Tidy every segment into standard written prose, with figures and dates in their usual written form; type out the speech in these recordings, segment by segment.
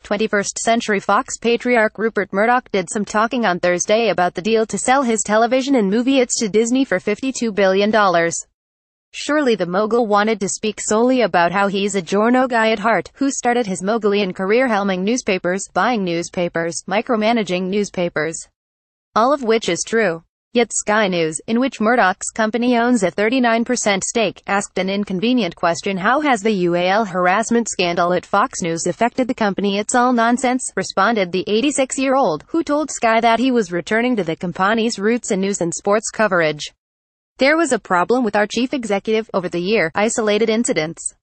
21st Century Fox patriarch Rupert Murdoch did some talking on Thursday about the deal to sell his television and movie hits to Disney for $52 billion. Surely the mogul wanted to speak solely about how he's a journo guy at heart, who started his Mogulian career helming newspapers, buying newspapers, micromanaging newspapers. All of which is true. Yet Sky News, in which Murdoch's company owns a 39% stake, asked an inconvenient question: how has the UAL harassment scandal at Fox News affected the company? It's all nonsense, responded the 86-year-old, who told Sky that he was returning to the company's roots in news and sports coverage. There was a problem with our chief executive over the year, isolated incidents.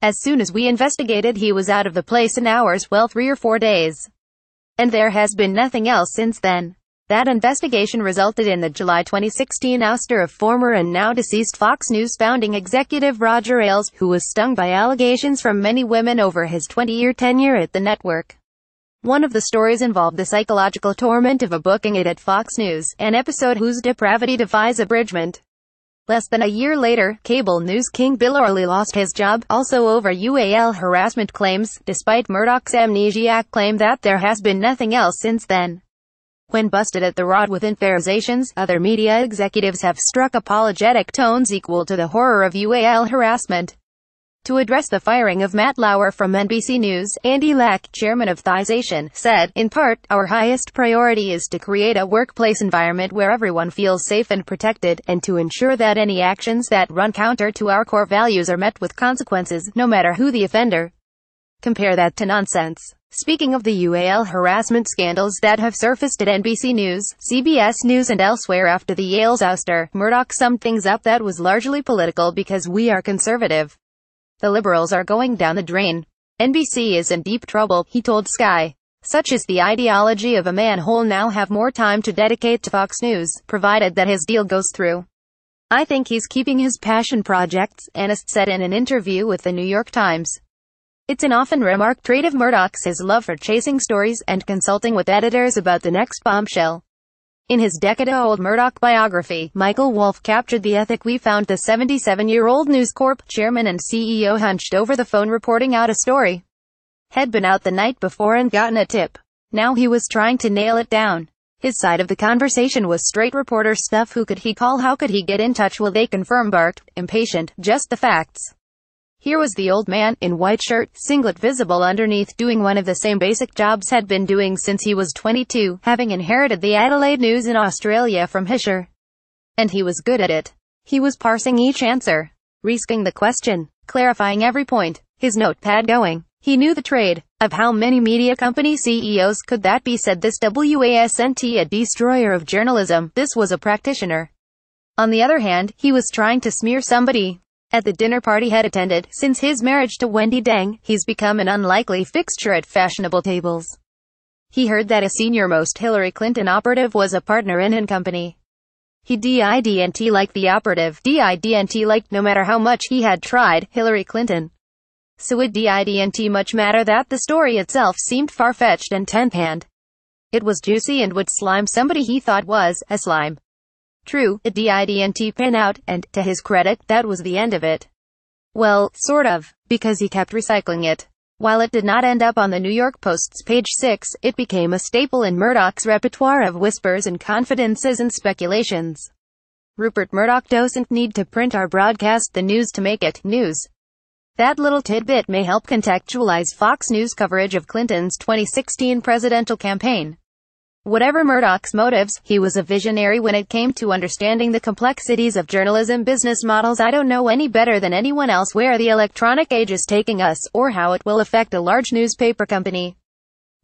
As soon as we investigated, he was out of the place in hours, well, 3 or 4 days. And there has been nothing else since then. That investigation resulted in the July 2016 ouster of former and now deceased Fox News founding executive Roger Ailes, who was stung by allegations from many women over his 20-year tenure at the network. One of the stories involved the psychological torment of a booking aide at Fox News, an episode whose depravity defies abridgment. Less than a year later, cable news king Bill O'Reilly lost his job, also over UAL harassment claims, despite Murdoch's amnesiac claim that there has been nothing else since then. When busted at the rod with inferiorizations, other media executives have struck apologetic tones equal to the horror of UAL harassment. To address the firing of Matt Lauer from NBC News, Andy Lack, chairman of Thization, said, in part, "Our highest priority is to create a workplace environment where everyone feels safe and protected, and to ensure that any actions that run counter to our core values are met with consequences, no matter who the offender." Compare that to nonsense. Speaking of the UAL harassment scandals that have surfaced at NBC News, CBS News and elsewhere after the Ailes ouster, Murdoch summed things up: that was largely political because we are conservative. The liberals are going down the drain. NBC is in deep trouble, he told Sky. Such is the ideology of a man who'll now have more time to dedicate to Fox News, provided that his deal goes through. I think he's keeping his passion projects, Anist said in an interview with the New York Times. It's an often remarked trait of Murdoch's, his love for chasing stories and consulting with editors about the next bombshell. In his decade-old Murdoch biography, Michael Wolff captured the ethic we found the 77-year-old News Corp chairman and CEO hunched over the phone reporting out a story. Had been out the night before and gotten a tip. Now he was trying to nail it down. His side of the conversation was straight reporter stuff. Who could he call? How could he get in touch? Will they confirm? Barked, impatient, just the facts. Here was the old man, in white shirt, singlet visible underneath, doing one of the same basic jobs had been doing since he was 22, having inherited the Adelaide News in Australia from Hisher. And he was good at it. He was parsing each answer, risking the question, clarifying every point, his notepad going. He knew the trade. Of how many media company CEOs could that be, said this wasn't a destroyer of journalism, this was a practitioner. On the other hand, he was trying to smear somebody. At the dinner party had attended, since his marriage to Wendy Deng, he's become an unlikely fixture at fashionable tables. He heard that a senior-most Hillary Clinton operative was a partner in company. He didn't like the operative, didn't like, no matter how much he had tried, Hillary Clinton. So it didn't much matter that the story itself seemed far-fetched and ten-panned. It was juicy and would slime somebody he thought was a slime. True, it didn't pan out, and, to his credit, that was the end of it. Well, sort of, because he kept recycling it. While it did not end up on the New York Post's page 6, it became a staple in Murdoch's repertoire of whispers and confidences and speculations. Rupert Murdoch doesn't need to print or broadcast the news to make it news. That little tidbit may help contextualize Fox News coverage of Clinton's 2016 presidential campaign. Whatever Murdoch's motives, he was a visionary when it came to understanding the complexities of journalism business models. I don't know any better than anyone else where the electronic age is taking us, or how it will affect a large newspaper company.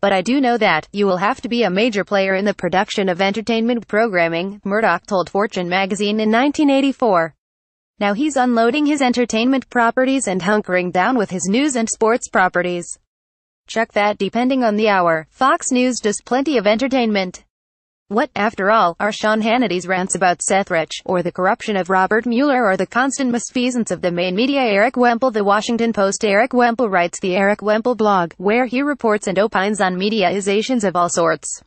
But I do know that you will have to be a major player in the production of entertainment programming, Murdoch told Fortune magazine in 1984. Now he's unloading his entertainment properties and hunkering down with his news and sports properties. Check that. Depending on the hour, Fox News does plenty of entertainment. What, after all, are Sean Hannity's rants about Seth Rich, or the corruption of Robert Mueller, or the constant misfeasance of the main media? Eric Wemple, The Washington Post. Eric Wemple writes the Eric Wemple blog, where he reports and opines on mediaizations of all sorts.